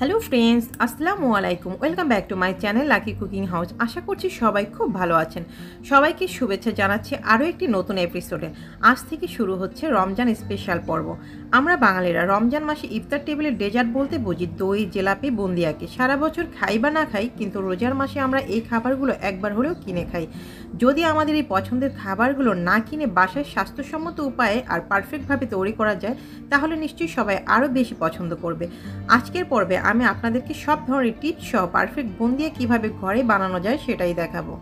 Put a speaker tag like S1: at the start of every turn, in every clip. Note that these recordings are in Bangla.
S1: হ্যালো ফ্রেন্ডস, আসসালামু আলাইকুম। Welcome back to my channel lucky cooking house. আশা করছি সবাই খুব ভালো আছেন। সবাইকে শুভেচ্ছা জানাচ্ছি আরও একটি নতুন এপিসোডে। আজ থেকে শুরু হচ্ছে রমজান স্পেশাল পর্ব। আমরা বাঙালিরা রমজান মাসে ইফতার টেবিলের ডেজার্ট বলতে বুঝি দই, জিলাপি, বুন্দিয়াকে। সারা বছর খাই বা না খাই, কিন্তু রোজার মাসে আমরা এই খাবারগুলো একবার হলেও কিনে খাই। যদি আমাদের এই পছন্দের খাবারগুলো না কিনে বাসায় স্বাস্থ্যসম্মত উপায়ে আর পারফেক্টভাবে তৈরি করা যায়, তাহলে নিশ্চয়ই সবাই আরও বেশি পছন্দ করবে। আজকের পর্বে আমি আপনাদেরকে সব ধরনের টিপস সহ পারফেক্ট বুন্দিয়া কিভাবে ঘরে বানানো যায় সেটাই দেখাবো।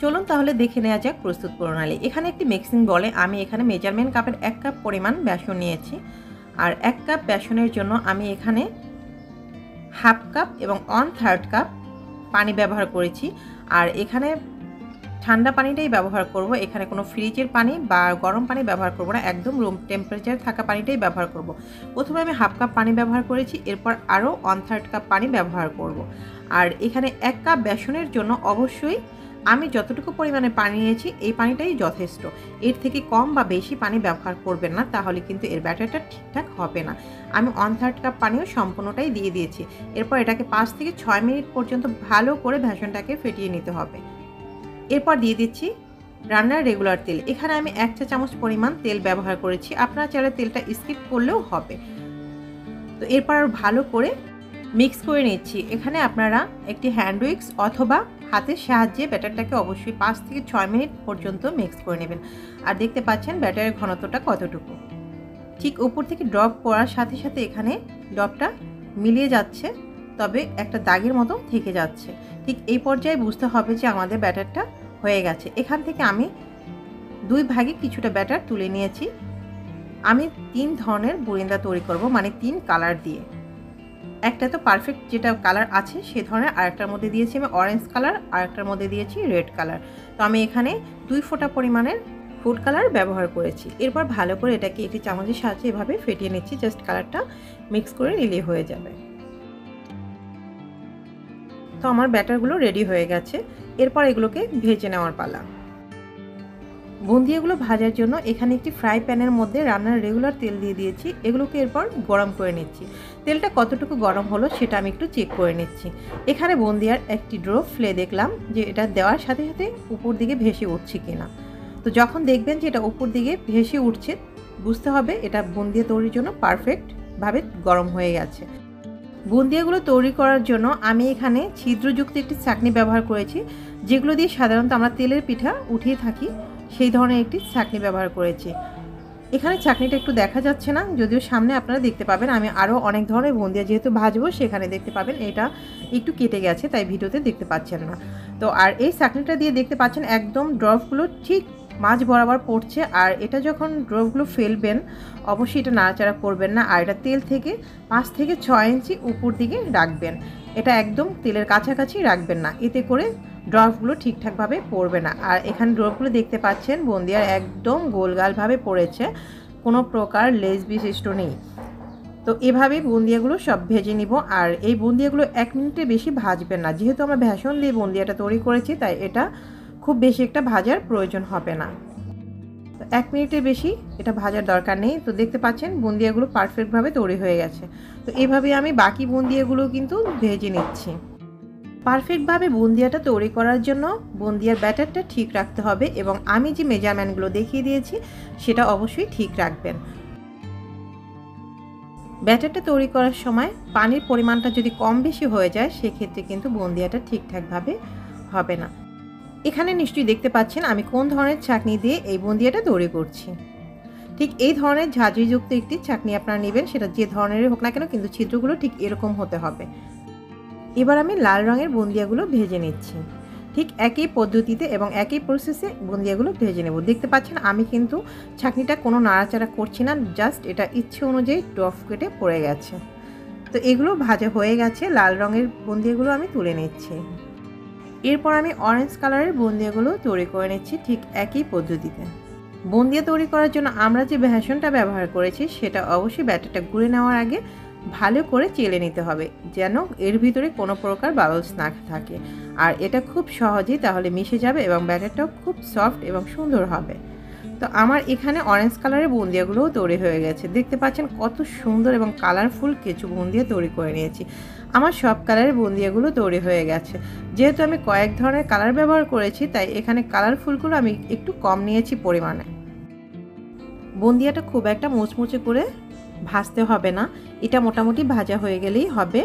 S1: চলুন তাহলে দেখে নেওয়া যাক প্রস্তুত প্রণালী। এখানে একটি মিক্সিং বলে আমি এখানে মেজারমেন্ট কাপের 1 কাপ পরিমাণ বেসন নিয়েছি। আর 1 কাপ বেসনের জন্য আমি এখানে হাফ কাপ এবং 1/3 কাপ পানি ব্যবহার করেছি। আর এখানে ঠান্ডা পানিটাই ব্যবহার করব। এখানে কোনো ফ্রিজের পানি বা গরম পানি ব্যবহার করব না, একদম রুম টেম্পারেচার থাকা পানিটাই ব্যবহার করব। প্রথমে আমি হাফ কাপ পানি ব্যবহার করেছি, এরপর আরও 1/3 কাপ পানি ব্যবহার করব। আর এখানে 1 কাপ বেসনের জন্য অবশ্যই আমি যতটুকু পরিমাণে পানি নিয়েছি এই পানিটাই যথেষ্ট। এর থেকে কম বা বেশি পানি ব্যবহার করবেন না, তাহলে কিন্তু এর ব্যাটারটা ঠিকঠাক হবে না। আমি 1/3 কাপ পানিও সম্পূর্ণটাই দিয়ে দিয়েছি। এরপর এটাকে 5 থেকে 6 মিনিট পর্যন্ত ভালো করে বেসনটাকে ফেটিয়ে নিতে হবে। এরপর দিয়ে দিচ্ছি রান্নার রেগুলার তেল। এখানে আমি 1 চা চামচ পরিমাণ তেল ব্যবহার করেছি, আপনারা চাইলে তেলটা স্কিপ করলেও হবে। তো এরপর ভালো করে মিক্স করে নিচ্ছি। এখানে আপনারা একটি হ্যান্ড উইক্স অথবা হাতের সাহায্যে ব্যাটারটাকে অবশ্যই 5 থেকে 6 মিনিট পর্যন্ত মিক্স করে নেবেন। আর দেখতে পাচ্ছেন ব্যাটারের ঘনত্বটা কতটুকু। ঠিক উপর থেকে ড্রপ পড়ার সাথে সাথে এখানে ড্রপটা মিলিয়ে যাচ্ছে, তবে একটা দাগের মতো থেকে যাচ্ছে। ঠিক এই পর্যায়ে বুঝতে হবে যে আমাদের ব্যাটারটা হয়ে গেছে। এখান থেকে আমি 2 ভাগে কিছুটা ব্যাটার তুলে নিয়েছি। আমি 3 ধরনের বুরিন্দা তৈরি করব, মানে 3 কালার দিয়ে। একটা তো পারফেক্ট যেটা কালার আছে সে ধরনের, আরেকটার মধ্যে দিয়েছি আমি অরেঞ্জ কালার, আরেকটার মধ্যে দিয়েছি রেড কালার। তো আমি এখানে 2 ফোঁটা পরিমাণের ফুড কালার ব্যবহার করেছি। এরপর ভালো করে এটাকে একটি চামচের সাহায্যে এভাবে ফেটিয়ে নিচ্ছি, জাস্ট কালারটা মিক্স করে নিলে হয়ে যাবে। তো আমার ব্যাটারগুলো রেডি হয়ে গেছে। এরপর এগুলোকে ভেজে নেওয়ার পালা। বুন্দিয়াগুলো ভাজার জন্য এখানে একটি ফ্রাই প্যানের মধ্যে রান্নার রেগুলার তেল দিয়ে দিয়েছি। এগুলোকে এরপর গরম করে নিচ্ছি। তেলটা কতটুকু গরম হলো সেটা আমি একটু চেক করে নিচ্ছি। এখানে বুন্দিয়ার একটি ড্রপ ফেলে দেখলাম যে এটা দেওয়ার সাথে সাথে উপর দিকে ভেসে উঠছে কিনা। তো যখন দেখবেন যে এটা উপর দিকে ভেসে উঠছে, বুঝতে হবে এটা বুন্দিয়া তৈরির জন্য পারফেক্টভাবে গরম হয়ে গেছে। বুন্দিয়াগুলো তৈরি করার জন্য আমি এখানে ছিদ্রযুক্ত একটি ছাঁকনি ব্যবহার করেছি, যেগুলো দিয়ে সাধারণত আমরা তেলের পিঠা উঠিয়ে থাকি, সেই ধরনের একটি ছাঁকনি ব্যবহার করেছি। এখানে ছাঁকনিটা একটু দেখা যাচ্ছে না, যদিও সামনে আপনারা দেখতে পাবেন। আমি আরও অনেক ধরনের বুন্দিয়া যেহেতু ভাজবো, সেখানে দেখতে পাবেন এটা একটু কেটে গেছে, তাই ভিডিওতে দেখতে পাচ্ছেন না। তো আর এই ছাঁকনিটা দিয়ে দেখতে পাচ্ছেন একদম ড্রপগুলো ঠিক মাঝ বরাবর পড়ছে। আর এটা যখন ড্রপগুলো ফেলবেন অবশ্যই এটা নাড়াচাড়া করবেন না, আর এটা তেল থেকে 5 থেকে 6 ইঞ্চি উপর দিকে রাখবেন। এটা একদম তেলের কাছাকাছি রাখবেন না, এতে করে ড্রপগুলো ঠিকঠাকভাবে পড়বে না। আর এখানে ড্রপগুলো দেখতে পাচ্ছেন বুন্দিয়ার একদম গোলগালভাবে পড়েছে, কোনো প্রকার লেজ বিশিষ্ট নেই। তো এভাবেই বুন্দিয়াগুলো সব ভেজে নিব। আর এই বুন্দিয়াগুলো 1 মিনিটের বেশি ভাজবেন না, যেহেতু আমরা বেসন দিয়ে বুন্দিয়াটা তৈরি করেছি, তাই এটা খুব বেশি একটা ভাজার প্রয়োজন হবে না। তো 1 মিনিটের বেশি এটা ভাজার দরকার নেই। তো দেখতে পাচ্ছেন বুন্দিয়াগুলো পারফেক্টভাবে তৈরি হয়ে গেছে। তো এইভাবে আমি বাকি বুন্দিয়াগুলো কিন্তু ভেজে নিচ্ছি। পারফেক্টভাবে বুন্দিয়াটা তৈরি করার জন্য বুন্দিয়ার ব্যাটারটা ঠিক রাখতে হবে, এবং আমি যে মেজারমেন্টগুলো দেখিয়ে দিয়েছি সেটা অবশ্যই ঠিক রাখবেন। ব্যাটারটা তৈরি করার সময় পানির পরিমাণটা যদি কম বেশি হয়ে যায়, সেক্ষেত্রে কিন্তু বুন্দিয়াটা ঠিকঠাকভাবে হবে না। এখানে নিশ্চয়ই দেখতে পাচ্ছেন আমি কোন ধরনের ছাঁকনি দিয়ে এই বুন্দিয়াটা তৈরি করছি। ঠিক এই ধরনের ঝাঁঝরিযুক্ত একটি ছাঁকনি আপনারা নেবেন, সেটা যে ধরনেরই হোক না কেন, কিন্তু ছিদ্রগুলো ঠিক এরকম হতে হবে। এবার আমি লাল রঙের বুন্দিয়াগুলো ভেজে নিচ্ছি। ঠিক একই পদ্ধতিতে এবং একই প্রসেসে বুন্দিয়াগুলো ভেজে নেব। দেখতে পাচ্ছেন আমি কিন্তু ছাঁকনিটা কোনো নাড়াচাড়া করছি না, জাস্ট এটা ইচ্ছে অনুযায়ী ড্রপ কেটে পড়ে গেছে। তো এগুলো ভাজা হয়ে গেছে। লাল রঙের বুন্দিয়াগুলো আমি তুলে নিচ্ছি। এরপর আমি অরেঞ্জ কালারের বুন্দিয়াগুলো তৈরি করে নিচ্ছি ঠিক একই পদ্ধতিতে। বুন্দিয়া তৈরি করার জন্য আমরা যে বেসনটা ব্যবহার করেছি সেটা অবশ্যই ব্যাটারটা গুলে নেওয়ার আগে ভালো করে চেলে নিতে হবে, যেন এর ভিতরে কোনো প্রকার বাবলস না থাকে। আর এটা খুব সহজেই তাহলে মিশে যাবে এবং ব্যাটারটাও খুব সফট এবং সুন্দর হবে। তো তো আমার এখানে অরেঞ্জ কালারের বুন্দিয়াগুলোও তৈরি হয়ে গেছে। দেখতে পাচ্ছেন কত সুন্দর এবং কালারফুল কিছু বুন্দিয়া তৈরি করে নিয়েছি। আমার সব কালারের বুন্দিয়াগুলো তৈরি হয়ে গেছে। যেহেতু আমি কয়েক ধরনের কালার ব্যবহার করেছি, তাই এখানে কালারফুলগুলো আমি একটু কম নিয়েছি পরিমাণে। বুন্দিয়াটা খুব একটা মুচমুচে করে ভাজতে হবে না, এটা মোটামুটি ভাজা হয়ে গেলেই হবে।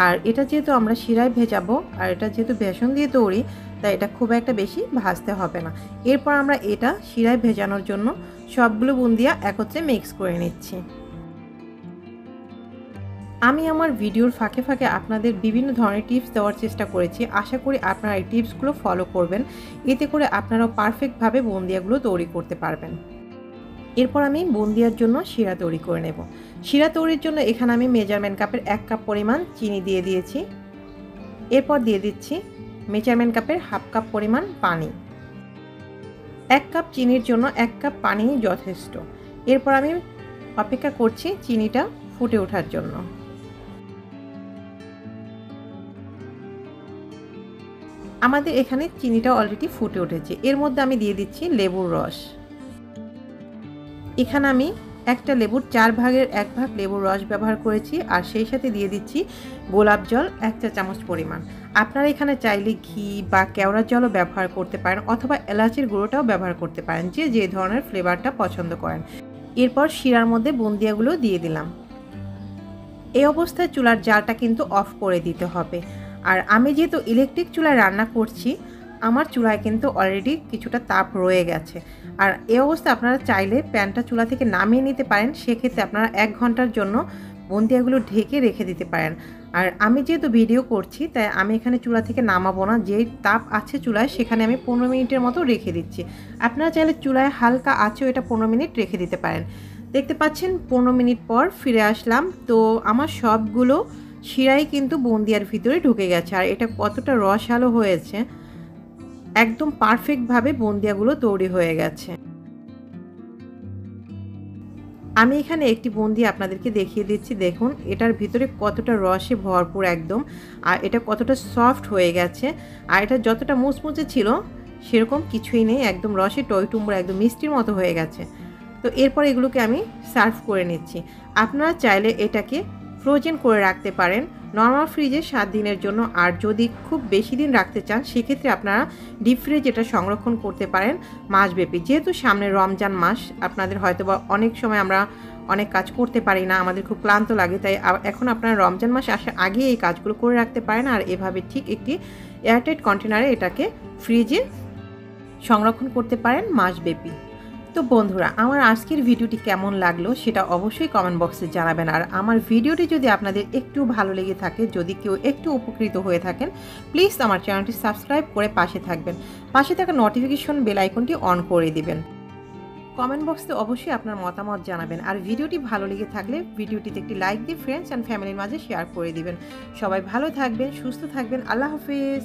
S1: আর এটা যেহেতু আমরা শিরায় ভেজাবো, আর এটা যেহেতু বেসন দিয়ে তৈরি, তাই এটা খুব একটা বেশি ভাজতে হবে না। এরপর আমরা এটা শিরায় ভেজানোর জন্য সবগুলো বুন্দিয়া একত্রে মিক্স করে নিচ্ছি। আমি আমার ভিডিওর ফাঁকে ফাঁকে আপনাদের বিভিন্ন ধরনের টিপস দেওয়ার চেষ্টা করেছি। আশা করি আপনারা এই টিপসগুলো ফলো করবেন, এতে করে আপনারাও পারফেক্টভাবে বুন্দিয়াগুলো তৈরি করতে পারবেন। এরপর আমি বুন্দিয়ার জন্য শিরা তৈরি করে নেব। শিরা তৈরির জন্য এখানে আমি মেজারমেন্ট কাপের 1 কাপ পরিমাণ চিনি দিয়ে দিয়েছি। এরপর দিয়ে দিচ্ছি মেজারমেন্ট কাপের হাফ কাপ পরিমাণ পানি। 1 কাপ চিনির জন্য 1 কাপ পানি যথেষ্ট। এরপর আমি অপেক্ষা করছি চিনিটা ফুটে ওঠার জন্য। আমাদের এখানে চিনিটা অলরেডি ফুটে উঠেছে। এর মধ্যে আমি দিয়ে দিচ্ছি লেবুর রস। এখানে আমি একটা লেবুর 4 ভাগের 1 ভাগ লেবুর রস ব্যবহার করেছি, আর সেই সাথে দিয়ে দিচ্ছি গোলাপ জল 1 চা চামচ পরিমাণ। আপনারা এখানে চাইলে ঘি বা কেওড়ার জলও ব্যবহার করতে পারেন, অথবা এলাচের গুঁড়োটাও ব্যবহার করতে পারেন, যে ধরনের ফ্লেভারটা পছন্দ করেন। এরপর শিরার মধ্যে বুন্দিয়াগুলো দিয়ে দিলাম। এই অবস্থায় চুলার জালটা কিন্তু অফ করে দিতে হবে। আর আমি যেহেতু ইলেকট্রিক চুলায় রান্না করছি, আমার চুলায় কিন্তু অলরেডি কিছুটা তাপ রয়ে গেছে। আর এই অবস্থায় আপনারা চাইলে প্যানটা চুলা থেকে নামিয়ে নিতে পারেন। সেক্ষেত্রে আপনারা 1 ঘন্টার জন্য বুন্দিয়াগুলো ঢেকে রেখে দিতে পারেন। আর আমি যেহেতু ভিডিও করছি, তাই আমি এখানে চুলা থেকে নামাবো না। যেই তাপ আছে চুলায়, সেখানে আমি 15 মিনিটের মতো রেখে দিচ্ছি। আপনারা চাইলে চুলায় হালকা আঁচেও এটা 15 মিনিট রেখে দিতে পারেন। দেখতে পাচ্ছেন 15 মিনিট পর ফিরে আসলাম। তো আমার সবগুলো শিরাই কিন্তু বুন্দিয়ার ভিতরে ঢুকে গেছে। আর এটা কতটা রসালো হয়েছে, একদম পারফেক্টভাবে বুন্দিয়াগুলো তৈরি হয়ে গেছে। আমি এখানে একটি বুন্দিয়া আপনাদেরকে দেখিয়ে দিচ্ছি। দেখুন এটার ভিতরে কতটা রসে ভরপুর একদম, আর এটা কতটা সফট হয়ে গেছে। আর এটা যতটা মুচমুচে ছিল সেরকম কিছুই নেই, একদম রসে টইটুম্বর, একদম মিষ্টির মতো হয়ে গেছে। তো এরপর এগুলোকে আমি সার্ভ করে নিচ্ছি। আপনারা চাইলে এটাকে ফ্রোজেন করে রাখতে পারেন নর্মাল ফ্রিজে 7 দিনের জন্য। আর যদি খুব বেশি দিন রাখতে চান, সেক্ষেত্রে আপনারা ডিপ ফ্রিজে এটা সংরক্ষণ করতে পারেন মাসব্যাপী। যেহেতু সামনে রমজান মাস, আপনাদের হয়তো বা অনেক সময় আমরা অনেক কাজ করতে পারি না, আমাদের খুব ক্লান্ত লাগে, তাই এখন আপনারা রমজান মাস আসার আগে এই কাজগুলো করে রাখতে পারেন। আর এভাবে ঠিক একটি এয়ারটাইট কন্টেনারে এটাকে ফ্রিজে সংরক্ষণ করতে পারেন মাসব্যাপী। তো বন্ধুরা, আমার আজকের ভিডিওটি কেমন লাগলো সেটা অবশ্যই কমেন্ট বক্সে জানাবেন। আর আমার ভিডিওটি যদি আপনাদের একটু ভালো লেগে থাকে, যদি কেউ একটু উপকৃত হয়ে থাকেন, প্লিজ আমার চ্যানেলটি সাবস্ক্রাইব করে পাশে থাকবেন। পাশে থাকা নোটিফিকেশন বেল আইকনটি অন করে দিবেন। কমেন্ট বক্সে অবশ্যই আপনার মতামত জানাবেন। আর ভিডিওটি ভালো লেগে থাকলে ভিডিওটিতে একটি লাইক দিয়ে ফ্রেন্ডস অ্যান্ড ফ্যামিলির মাঝে শেয়ার করে দিবেন। সবাই ভালো থাকবেন, সুস্থ থাকবেন। আল্লাহ হাফেজ।